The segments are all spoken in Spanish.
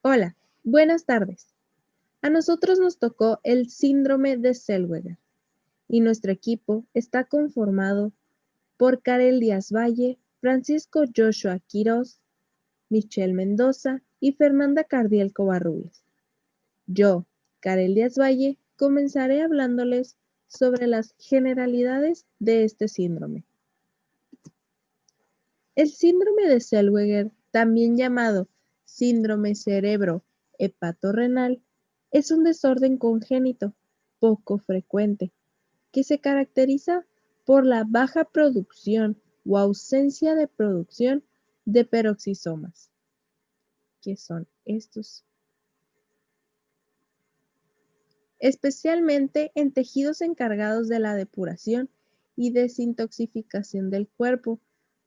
Hola, buenas tardes. A nosotros nos tocó el síndrome de Zellweger y nuestro equipo está conformado por Karel Díaz Valle, Francisco Joshua Quiroz, Michelle Mendoza y Fernanda Cardiel Covarrubias. Yo, Karel Díaz Valle, comenzaré hablándoles sobre las generalidades de este síndrome. El síndrome de Zellweger, también llamado síndrome cerebro-hepatorrenal, es un desorden congénito poco frecuente que se caracteriza por la baja producción o ausencia de producción de peroxisomas. ¿Qué son estos? Especialmente en tejidos encargados de la depuración y desintoxicación del cuerpo,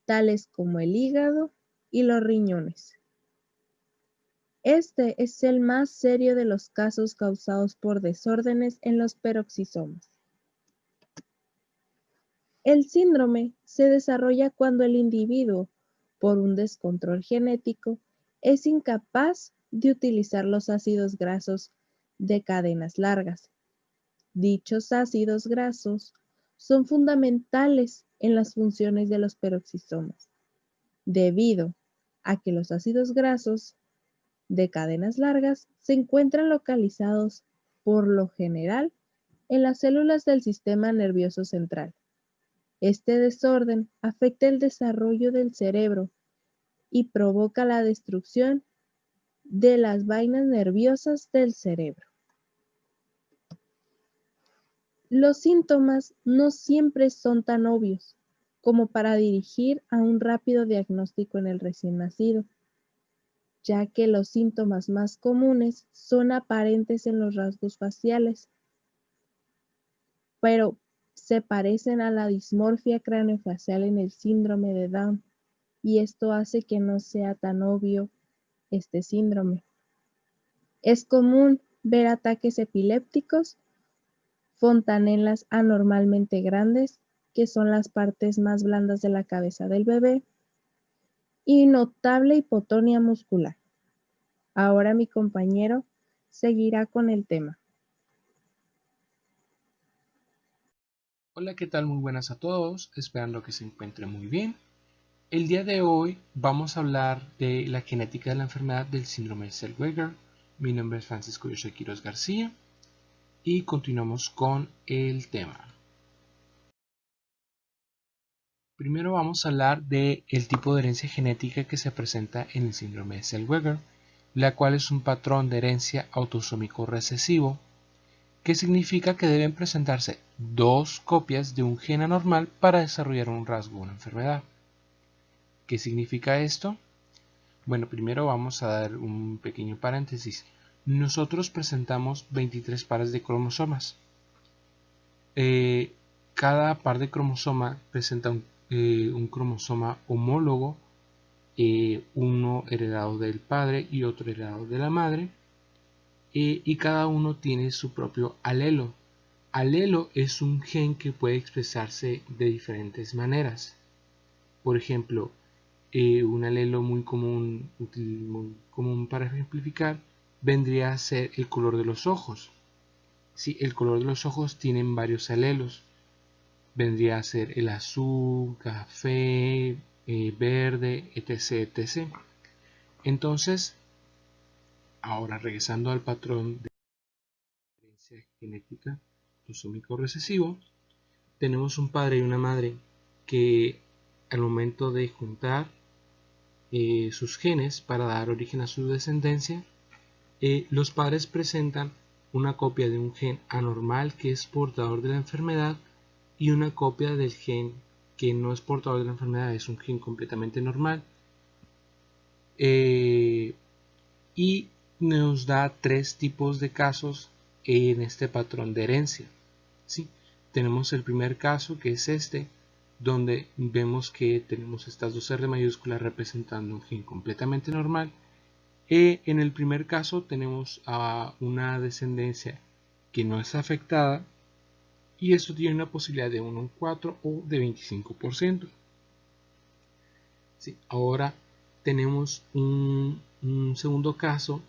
tales como el hígado y los riñones. Este es el más serio de los casos causados por desórdenes en los peroxisomas. El síndrome se desarrolla cuando el individuo, por un descontrol genético, es incapaz de utilizar los ácidos grasos de cadenas largas. Dichos ácidos grasos son fundamentales en las funciones de los peroxisomas, debido a que los ácidos grasos de cadenas largas se encuentran localizados, por lo general, en las células del sistema nervioso central. Este desorden afecta el desarrollo del cerebro y provoca la destrucción de las vainas nerviosas del cerebro. Los síntomas no siempre son tan obvios como para dirigir a un rápido diagnóstico en el recién nacido, ya que los síntomas más comunes son aparentes en los rasgos faciales, pero se parecen a la dismorfia craneofacial en el síndrome de Down, y esto hace que no sea tan obvio este síndrome. Es común ver ataques epilépticos, fontanelas anormalmente grandes, que son las partes más blandas de la cabeza del bebé, y notable hipotonía muscular. Ahora mi compañero seguirá con el tema. Hola, ¿qué tal? Muy buenas a todos, esperando que se encuentren muy bien. El día de hoy vamos a hablar de la genética de la enfermedad del síndrome de Zellweger. Mi nombre es Francisco Joshua Quiroz García y continuamos con el tema. Primero vamos a hablar del tipo de herencia genética que se presenta en el síndrome de Zellweger, la cual es un patrón de herencia autosómico recesivo, que significa que deben presentarse dos copias de un gen anormal para desarrollar un rasgo o una enfermedad. ¿Qué significa esto? Bueno, primero vamos a dar un pequeño paréntesis. Nosotros presentamos 23 pares de cromosomas. Cada par de cromosoma presenta un cromosoma homólogo, uno heredado del padre y otro heredado de la madre, y cada uno tiene su propio alelo. Alelo es un gen que puede expresarse de diferentes maneras. Por ejemplo, un alelo muy común para ejemplificar vendría a ser el color de los ojos. Sí, el color de los ojos tienen varios alelos. Vendría a ser el azul, café, verde, etc, etc. Entonces, ahora regresando al patrón de herencia genética autosómico recesivo, tenemos un padre y una madre que al momento de juntar sus genes para dar origen a su descendencia, los padres presentan una copia de un gen anormal que es portador de la enfermedad y una copia del gen que no es portador de la enfermedad, es un gen completamente normal, y nos da tres tipos de casos en este patrón de herencia. ¿Sí? Tenemos el primer caso, que es este, donde vemos que tenemos estas dos R mayúsculas representando un gen completamente normal. En el primer caso tenemos a una descendencia que no es afectada, y esto tiene una posibilidad de 1 en 4 o de 25%. ¿Sí? Ahora tenemos un segundo caso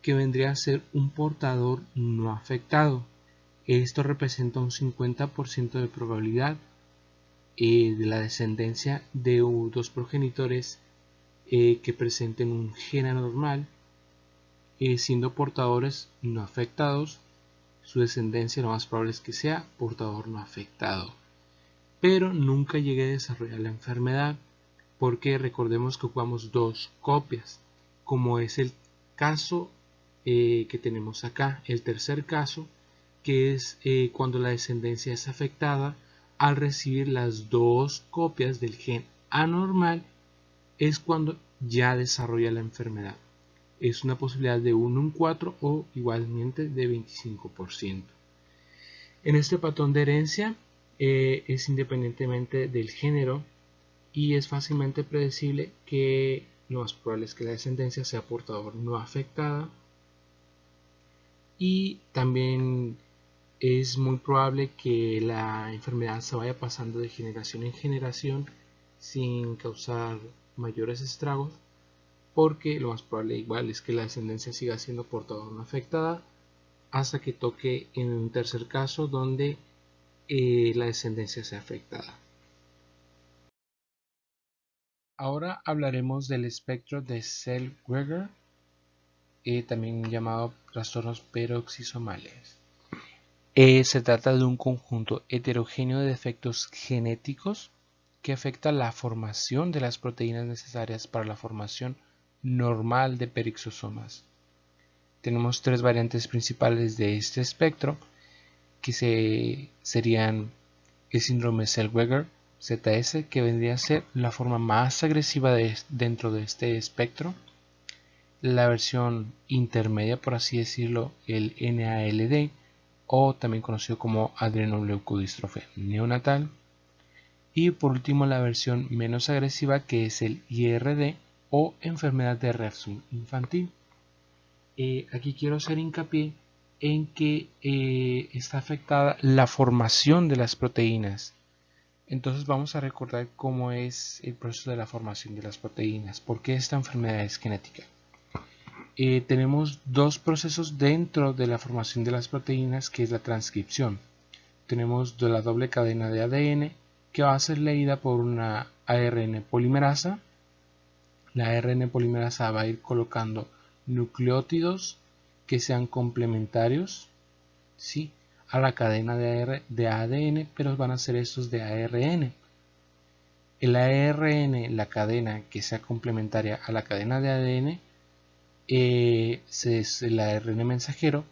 que vendría a ser un portador no afectado. Esto representa un 50% de probabilidad de la descendencia de dos progenitores que presenten un gen anormal, siendo portadores no afectados. Su descendencia lo más probable es que sea portador no afectado, pero nunca llegue a desarrollar la enfermedad, porque recordemos que ocupamos dos copias, como es el caso que tenemos acá. El tercer caso, que es cuando la descendencia es afectada al recibir las dos copias del gen anormal, es cuando ya desarrolla la enfermedad. Es una posibilidad de 1 en 4 o igualmente de 25%. En este patrón de herencia es independientemente del género y es fácilmente predecible que lo más probable es que la descendencia sea portador no afectada, y también es muy probable que la enfermedad se vaya pasando de generación en generación sin causar mayores estragos, porque lo más probable igual es que la descendencia siga siendo portador no afectada hasta que toque en un tercer caso donde la descendencia sea afectada. Ahora hablaremos del espectro de Zellweger, también llamado trastornos peroxisomales. Se trata de un conjunto heterogéneo de defectos genéticos que afecta la formación de las proteínas necesarias para la formación normal de peroxisomas. Tenemos tres variantes principales de este espectro, que serían el síndrome Zellweger ZS, que vendría a ser la forma más agresiva dentro de este espectro; la versión intermedia, por así decirlo, el NALD, o también conocido como adrenoleucodistrofe neonatal; y por último la versión menos agresiva, que es el IRD o enfermedad de Refsum infantil. Aquí quiero hacer hincapié en que está afectada la formación de las proteínas. Entonces vamos a recordar cómo es el proceso de la formación de las proteínas, por qué esta enfermedad es genética. Tenemos dos procesos dentro de la formación de las proteínas, que es la transcripción. Tenemos de la doble cadena de ADN, que va a ser leída por una ARN polimerasa. La ARN polimerasa va a ir colocando nucleótidos que sean complementarios, ¿sí?, a la cadena de ADN, pero van a ser estos de ARN. El ARN, la cadena que sea complementaria a la cadena de ADN, el ARN mensajero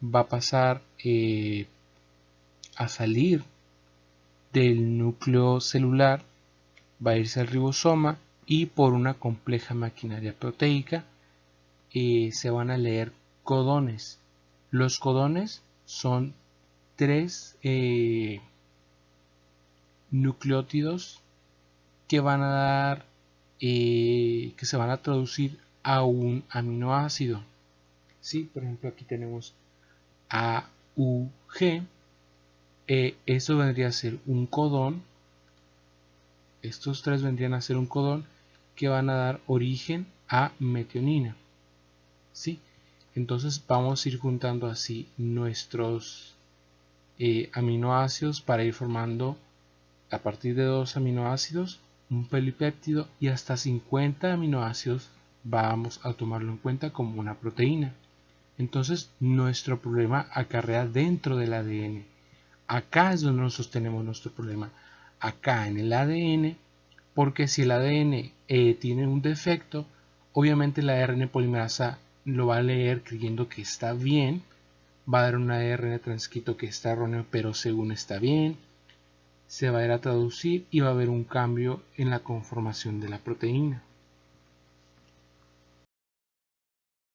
va a pasar a salir del núcleo celular, va a irse al ribosoma y por una compleja maquinaria proteica se van a leer codones. Los codones son tres nucleótidos que van a dar, que se van a traducir a un aminoácido. ¿Sí? Por ejemplo, aquí tenemos AUG. Eso vendría a ser un codón. Estos tres vendrían a ser un codón que van a dar origen a metionina. ¿Sí? Entonces vamos a ir juntando así nuestros aminoácidos para ir formando, a partir de 2 aminoácidos, un polipéptido, y hasta 50 aminoácidos vamos a tomarlo en cuenta como una proteína. Entonces nuestro problema acarrea dentro del ADN. Acá es donde nosotros tenemos nuestro problema, acá en el ADN, porque si el ADN tiene un defecto, obviamente la ARN polimerasa lo va a leer creyendo que está bien, va a dar un ARN transcrito que está erróneo pero según está bien, se va a ir a traducir y va a haber un cambio en la conformación de la proteína.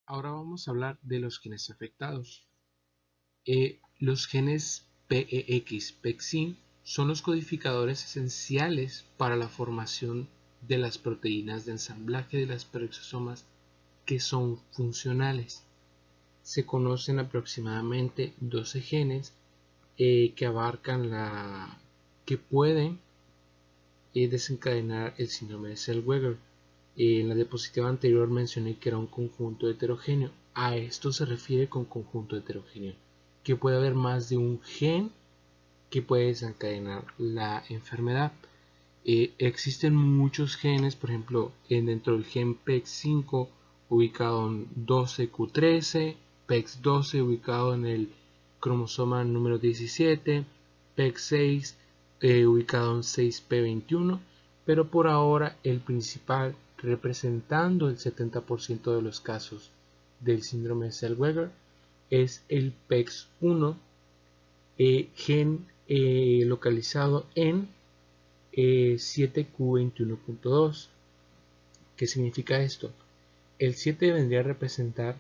Ahora vamos a hablar de los genes afectados. Los genes PEX, PEXIN, son los codificadores esenciales para la formación de las proteínas de ensamblaje de las peroxisomas que son funcionales. Se conocen aproximadamente 12 genes que abarcan que pueden desencadenar el síndrome de Zellweger. En la diapositiva anterior mencioné que era un conjunto heterogéneo. A esto se refiere con conjunto heterogéneo, que puede haber más de un gen que puede desencadenar la enfermedad. Existen muchos genes, por ejemplo, dentro del gen PEX5 ubicado en 12q13, PEX12 ubicado en el cromosoma número 17, PEX6 ubicado en 6p21, pero por ahora el principal, representando el 70% de los casos del síndrome de Zellweger, es el PEX1, gen localizado en 7q21.2. ¿Qué significa esto? El 7 vendría a representar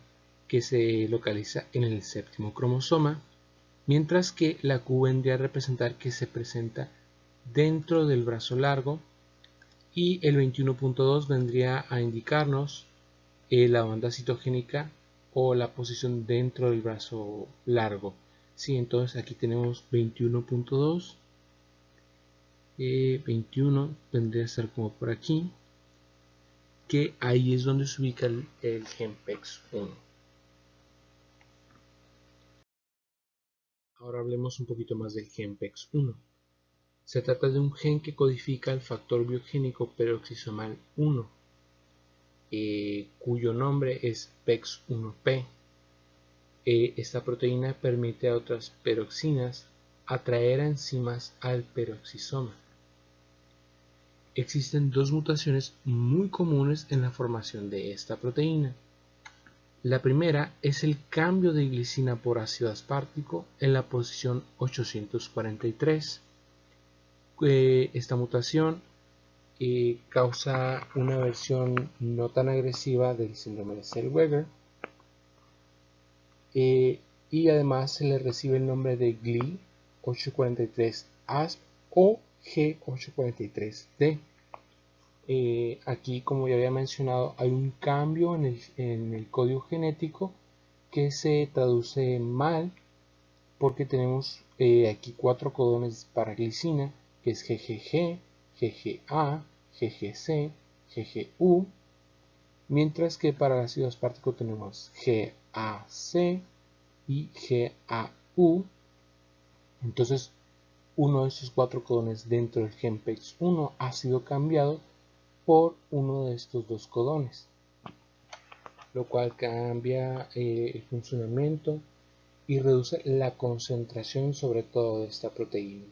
que se localiza en el séptimo cromosoma, mientras que la Q vendría a representar que se presenta dentro del brazo largo, y el 21.2 vendría a indicarnos la banda citogénica o la posición dentro del brazo largo. Sí, entonces aquí tenemos 21.2, 21 vendría a ser como por aquí, que ahí es donde se ubica el gen PEX1. Ahora hablemos un poquito más del gen PEX1. Se trata de un gen que codifica el factor biogénico peroxisomal 1, cuyo nombre es PEX1P. Esta proteína permite a otras peroxinas atraer a enzimas al peroxisoma. Existen dos mutaciones muy comunes en la formación de esta proteína. La primera es el cambio de glicina por ácido aspartico en la posición 843. Esta mutación causa una versión no tan agresiva del síndrome de Zellweger, y además se le recibe el nombre de GLI843-ASP o G843D. Aquí, como ya había mencionado, hay un cambio en el código genético que se traduce mal porque tenemos aquí 4 codones para glicina, que es GGG, GGA, GGC, GGU, mientras que para el ácido aspartico tenemos GAC y GAU. Entonces, uno de esos 4 codones dentro del gen PEX1 ha sido cambiado por uno de estos 2 codones, lo cual cambia el funcionamiento y reduce la concentración sobre todo de esta proteína.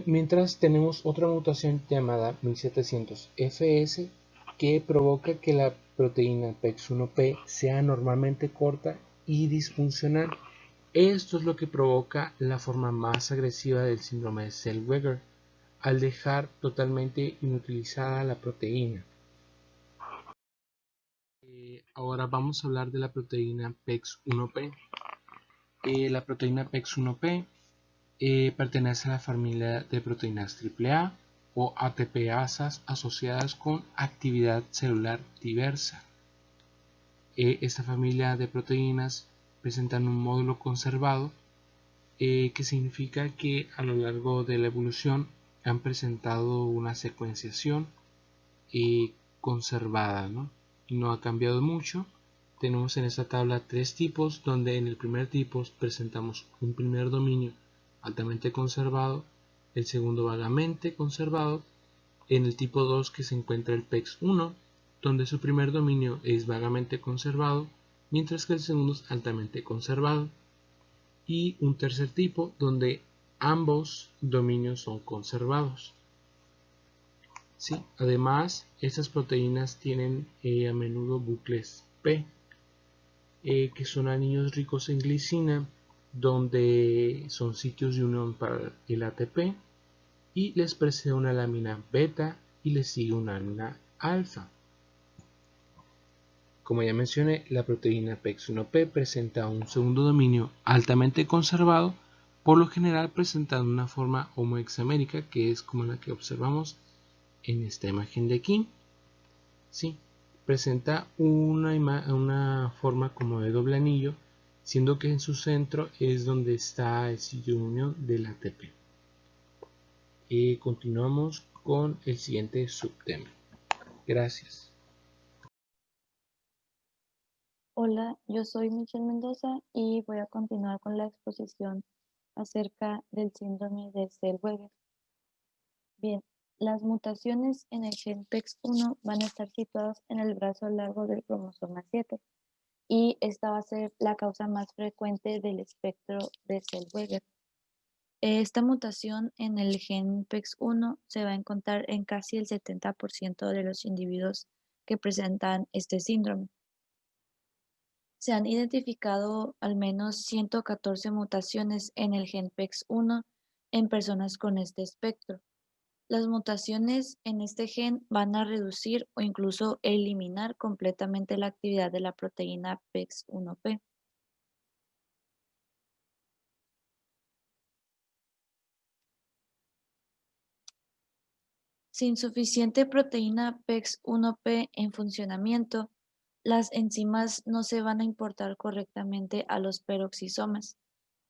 Mientras tenemos otra mutación llamada 1700FS que provoca que la proteína PEX1P sea normalmente corta y disfuncional. Esto es lo que provoca la forma más agresiva del síndrome de Zellweger, al dejar totalmente inutilizada la proteína. Ahora vamos a hablar de la proteína PEX1P. La proteína PEX1P pertenece a la familia de proteínas AAA o ATPasas asociadas con actividad celular diversa. Esta familia de proteínas presentan un módulo conservado, que significa que a lo largo de la evolución han presentado una secuenciación conservada, ¿no? Y no ha cambiado mucho. Tenemos en esta tabla 3 tipos, donde en el primer tipo presentamos un primer dominio altamente conservado, el segundo vagamente conservado, en el tipo 2 que se encuentra el PEX1, donde su primer dominio es vagamente conservado, mientras que el segundo es altamente conservado, y un tercer tipo donde ambos dominios son conservados. Sí, además, estas proteínas tienen a menudo bucles P, que son anillos ricos en glicina, donde son sitios de unión para el ATP, y les precede una lámina beta y les sigue una lámina alfa. Como ya mencioné, la proteína PEX1P presenta un segundo dominio altamente conservado, por lo general presentando una forma homohexamérica, que es como la que observamos en esta imagen de aquí. Sí, presenta una forma como de doble anillo, siendo que en su centro es donde está el sitio de unión del ATP. Continuamos con el siguiente subtema. Gracias. Hola, yo soy Michelle Mendoza y voy a continuar con la exposición acerca del síndrome de Zellweger. Bien, las mutaciones en el gen PEX1 van a estar situadas en el brazo largo del cromosoma 7 y esta va a ser la causa más frecuente del espectro de Zellweger. Esta mutación en el gen PEX1 se va a encontrar en casi el 70% de los individuos que presentan este síndrome. Se han identificado al menos 114 mutaciones en el gen PEX1 en personas con este espectro. Las mutaciones en este gen van a reducir o incluso eliminar completamente la actividad de la proteína PEX1P. Sin suficiente proteína PEX1P en funcionamiento, las enzimas no se van a importar correctamente a los peroxisomas.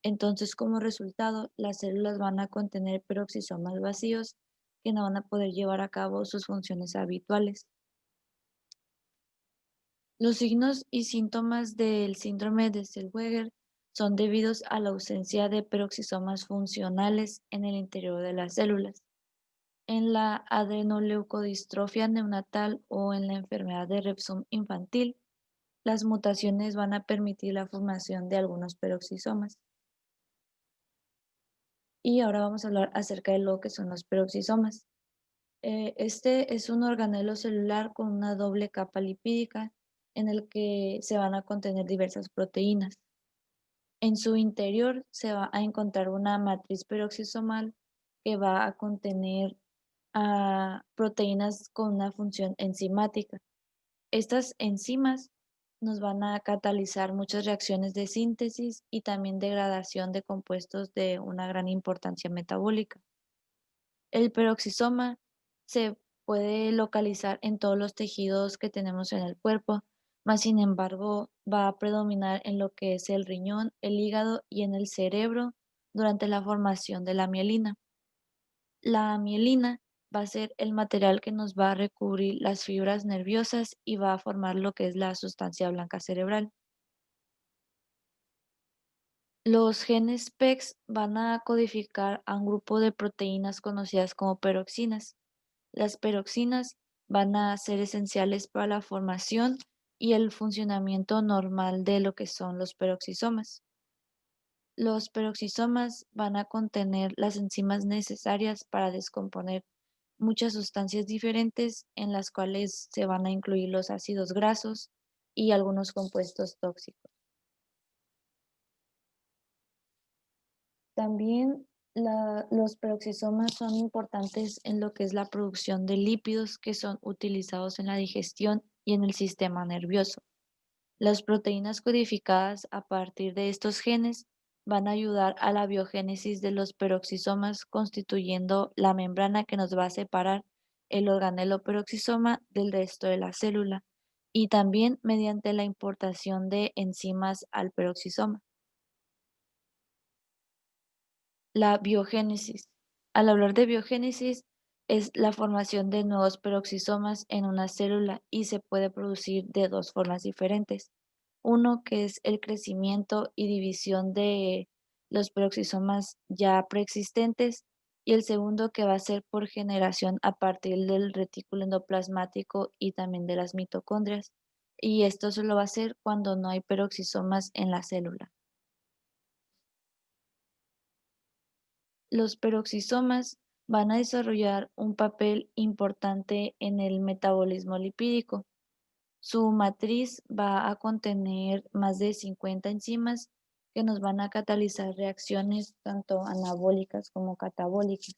Entonces, como resultado, las células van a contener peroxisomas vacíos que no van a poder llevar a cabo sus funciones habituales. Los signos y síntomas del síndrome de Zellweger son debidos a la ausencia de peroxisomas funcionales en el interior de las células. En la adrenoleucodistrofia neonatal o en la enfermedad de Repsum infantil, las mutaciones van a permitir la formación de algunos peroxisomas. Y ahora vamos a hablar acerca de lo que son los peroxisomas. Este es un organelo celular con una doble capa lipídica en el que se van a contener diversas proteínas. En su interior se va a encontrar una matriz peroxisomal que va a contener proteínas con una función enzimática. Estas enzimas nos van a catalizar muchas reacciones de síntesis y también degradación de compuestos de una gran importancia metabólica. El peroxisoma se puede localizar en todos los tejidos que tenemos en el cuerpo, mas sin embargo va a predominar en lo que es el riñón, el hígado y en el cerebro durante la formación de la mielina. La mielina va a ser el material que nos va a recubrir las fibras nerviosas y va a formar lo que es la sustancia blanca cerebral. Los genes PEX van a codificar a un grupo de proteínas conocidas como peroxinas. Las peroxinas van a ser esenciales para la formación y el funcionamiento normal de lo que son los peroxisomas. Los peroxisomas van a contener las enzimas necesarias para descomponer muchas sustancias diferentes en las cuales se van a incluir los ácidos grasos y algunos compuestos tóxicos. También los peroxisomas son importantes en lo que es la producción de lípidos que son utilizados en la digestión y en el sistema nervioso. Las proteínas codificadas a partir de estos genes van a ayudar a la biogénesis de los peroxisomas, constituyendo la membrana que nos va a separar el organelo peroxisoma del resto de la célula y también mediante la importación de enzimas al peroxisoma. La biogénesis. Al hablar de biogénesis, es la formación de nuevos peroxisomas en una célula y se puede producir de dos formas diferentes. Uno que es el crecimiento y división de los peroxisomas ya preexistentes y el segundo que va a ser por generación a partir del retículo endoplasmático y también de las mitocondrias. Y esto solo va a ser cuando no hay peroxisomas en la célula. Los peroxisomas van a desarrollar un papel importante en el metabolismo lipídico. Su matriz va a contener más de 50 enzimas que nos van a catalizar reacciones tanto anabólicas como catabólicas.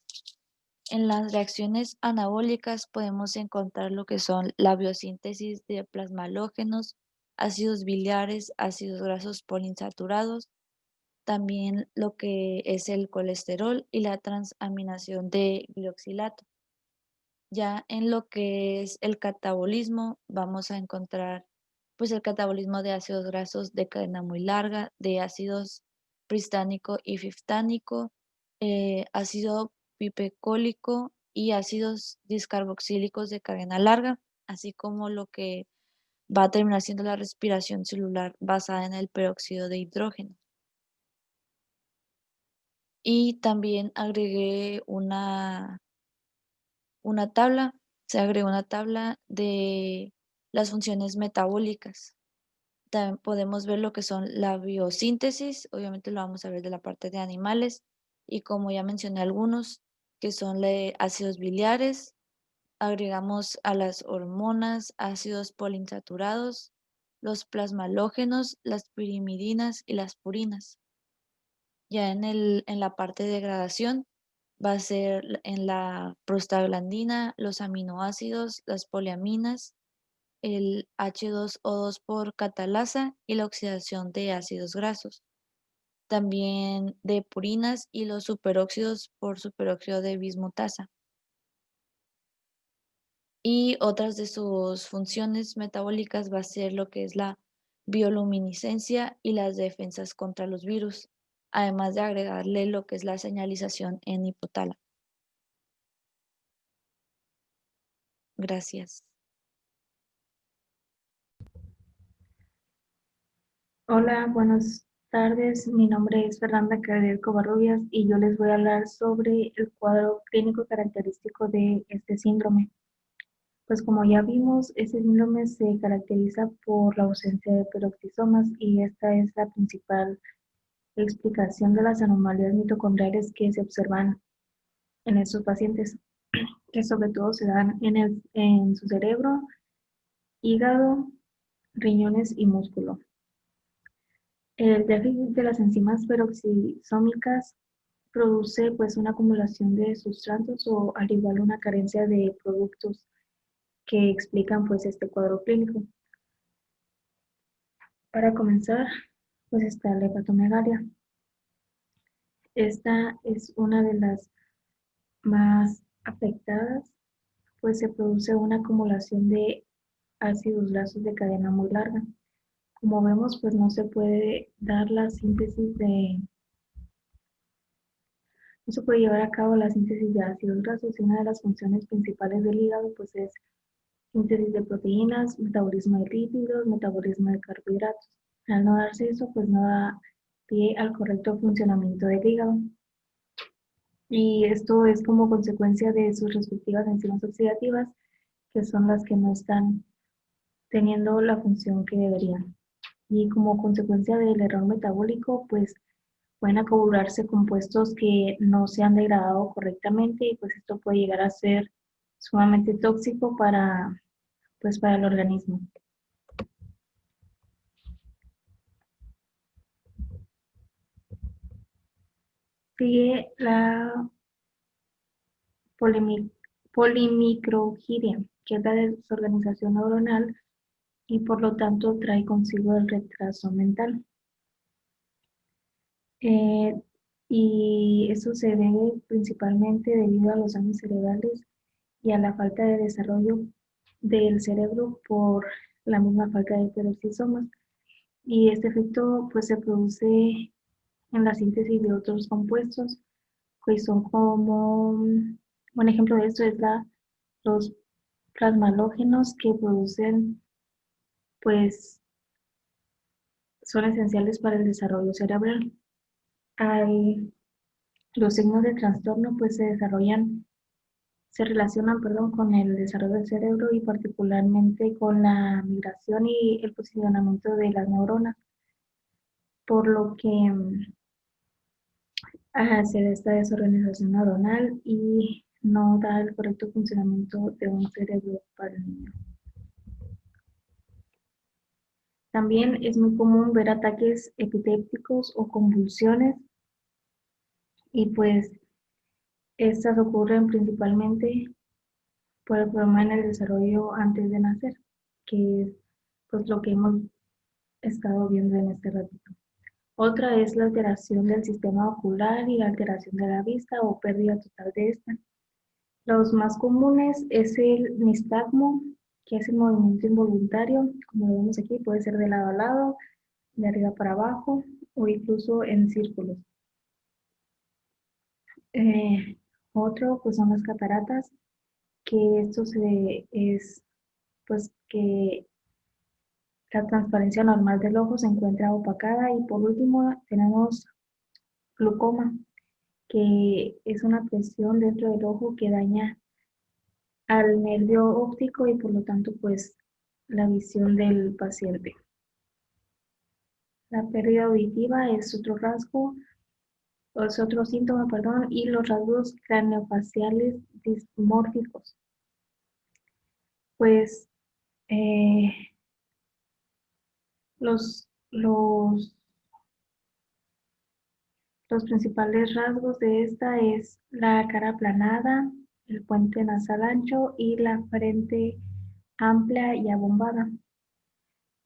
En las reacciones anabólicas podemos encontrar lo que son la biosíntesis de plasmalógenos, ácidos biliares, ácidos grasos poliinsaturados, también lo que es el colesterol y la transaminación de glioxilato. Ya en lo que es el catabolismo, vamos a encontrar pues el catabolismo de ácidos grasos de cadena muy larga, de ácidos pristánico y fiftánico, ácido pipecólico y ácidos discarboxílicos de cadena larga, así como lo que va a terminar siendo la respiración celular basada en el peróxido de hidrógeno. Y también agregué una tabla, se agregó una tabla de las funciones metabólicas. También podemos ver lo que son la biosíntesis, obviamente lo vamos a ver de la parte de animales, y como ya mencioné algunos, que son ácidos biliares, agregamos a las hormonas, ácidos poliinsaturados, los plasmalógenos, las pirimidinas y las purinas. Ya en la parte de degradación va a ser en la prostaglandina, los aminoácidos, las poliaminas, el H2O2 por catalasa y la oxidación de ácidos grasos. También de purinas y los superóxidos por superóxido de bismutasa. Y otras de sus funciones metabólicas va a ser lo que es la bioluminiscencia y las defensas contra los virus, además de agregarle lo que es la señalización en hipotálamo. Gracias. Hola, buenas tardes. Mi nombre es Fernanda Cabrera Covarrubias y yo les voy a hablar sobre el cuadro clínico característico de este síndrome. Pues como ya vimos, este síndrome se caracteriza por la ausencia de peroxisomas y esta es la principal explicación de las anomalías mitocondriales que se observan en estos pacientes, que sobre todo se dan en su cerebro, hígado, riñones y músculo. El déficit de las enzimas peroxisómicas produce pues una acumulación de sustratos o al igual una carencia de productos que explican pues este cuadro clínico. Para comenzar, pues está la hepatomegalia. Esta es una de las más afectadas, pues se produce una acumulación de ácidos grasos de cadena muy larga. Como vemos, pues no se puede dar la síntesis no se puede llevar a cabo la síntesis de ácidos grasos y una de las funciones principales del hígado pues es síntesis de proteínas, metabolismo de lípidos, metabolismo de carbohidratos. Al no darse eso, pues no da pie al correcto funcionamiento del hígado. Y esto es como consecuencia de sus respectivas enzimas oxidativas, que son las que no están teniendo la función que deberían. Y como consecuencia del error metabólico, pues pueden acumularse compuestos que no se han degradado correctamente y pues esto puede llegar a ser sumamente tóxico para el organismo. Sigue la polimicrogiria, que es la desorganización neuronal y por lo tanto trae consigo el retraso mental. Y eso se debe principalmente debido a los daños cerebrales y a la falta de desarrollo del cerebro por la misma falta de peroxisomas. Y este efecto pues se produce en la síntesis de otros compuestos, que son como, un ejemplo de esto es los plasmalógenos que producen, pues son esenciales para el desarrollo cerebral. Los signos de trastorno pues se relacionan, con el desarrollo del cerebro y particularmente con la migración y el posicionamiento de las neuronas, por lo que se da esta desorganización neuronal y no da el correcto funcionamiento de un cerebro para el niño. También es muy común ver ataques epilépticos o convulsiones y pues estas ocurren principalmente por el problema en el desarrollo antes de nacer, que es pues lo que hemos estado viendo en este ratito. Otra es la alteración del sistema ocular y la alteración de la vista o pérdida total de esta. Los más comunes es el nistagmo, que es el movimiento involuntario, como lo vemos aquí, puede ser de lado a lado, de arriba para abajo o incluso en círculos. Otro pues son las cataratas, que esto es pues que la transparencia normal del ojo se encuentra opacada. Y por último tenemos glaucoma, que es una presión dentro del ojo que daña al nervio óptico y por lo tanto pues la visión del paciente. La pérdida auditiva es otro rasgo, o es otro síntoma, perdón, y los rasgos craneofaciales dismórficos. Pues eh, los principales rasgos de esta es la cara aplanada, el puente nasal ancho y la frente amplia y abombada.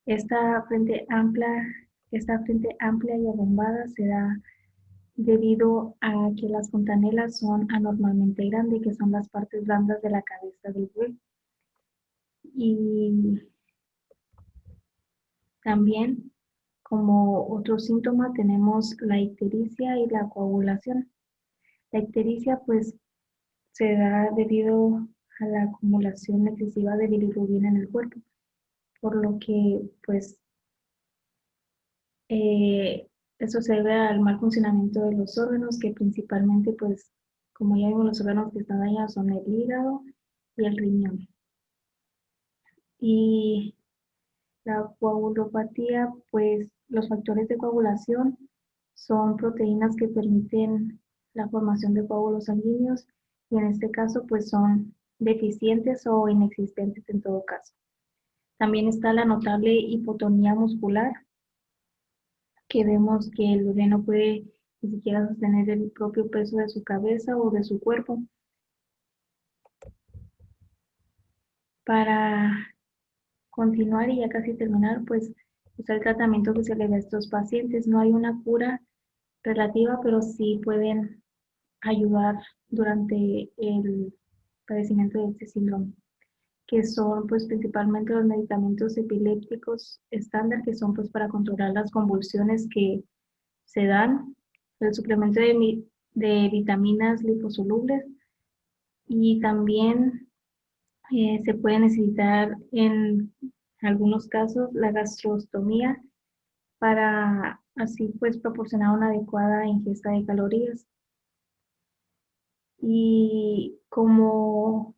Esta frente amplia y abombada se da debido a que las fontanelas son anormalmente grandes, que son las partes blandas de la cabeza del bebé. Y también, como otro síntoma, tenemos la ictericia y la coagulación. La ictericia, pues, se da debido a la acumulación excesiva de bilirrubina en el cuerpo, por lo que, pues, eso se debe al mal funcionamiento de los órganos, que principalmente, pues, como ya vimos, los órganos que están dañados son el hígado y el riñón. Y la coagulopatía, pues, los factores de coagulación son proteínas que permiten la formación de coágulos sanguíneos y en este caso, pues, son deficientes o inexistentes en todo caso. También está la notable hipotonía muscular, que vemos que el bebé no puede ni siquiera sostener el propio peso de su cabeza o de su cuerpo. Para continuar y ya casi terminar, pues está el tratamiento que se le da a estos pacientes. No hay una cura relativa, pero sí pueden ayudar durante el padecimiento de este síndrome, que son pues principalmente los medicamentos epilépticos estándar, que son pues para controlar las convulsiones que se dan, el suplemento de vitaminas liposolubles y también se puede necesitar en algunos casos la gastrostomía para así pues proporcionar una adecuada ingesta de calorías. Y como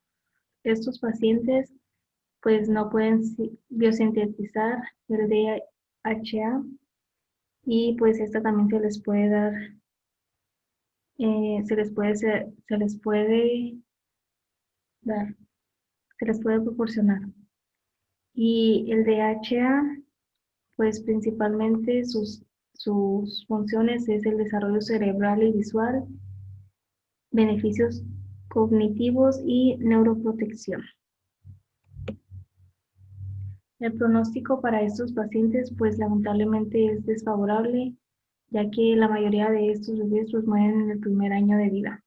estos pacientes pues no pueden biosintetizar el DHA y pues esta también se les puede dar, se les puede dar, se les puede proporcionar. Y el DHA pues principalmente sus funciones es el desarrollo cerebral y visual, beneficios cognitivos y neuroprotección. El pronóstico para estos pacientes pues lamentablemente es desfavorable, ya que la mayoría de estos bebés pues mueren en el primer año de vida.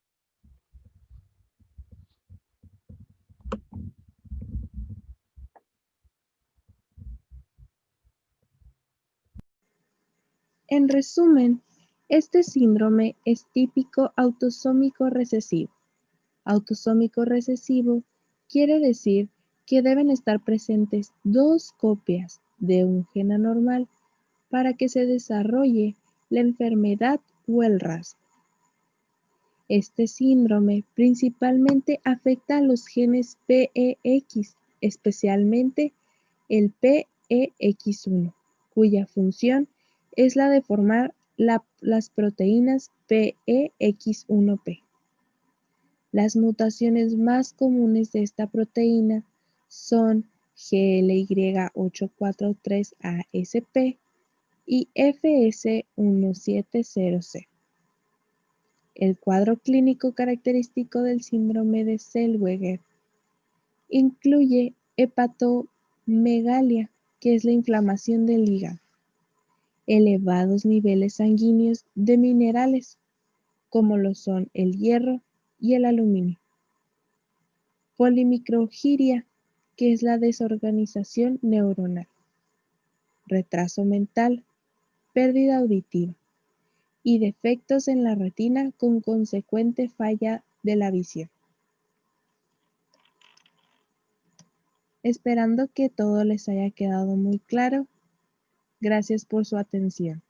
En resumen, este síndrome es típico autosómico recesivo. Autosómico recesivo quiere decir que deben estar presentes dos copias de un gen anormal para que se desarrolle la enfermedad o el rasgo. Este síndrome principalmente afecta a los genes PEX, especialmente el PEX1, cuya función es la de formar las proteínas PEX1P. Las mutaciones más comunes de esta proteína son GLY843ASP y FS170C. El cuadro clínico característico del síndrome de Zellweger incluye hepatomegalia, que es la inflamación del hígado, elevados niveles sanguíneos de minerales, como lo son el hierro y el aluminio, polimicrogiria, que es la desorganización neuronal, retraso mental, pérdida auditiva y defectos en la retina con consecuente falla de la visión. Esperando que todo les haya quedado muy claro. Gracias por su atención.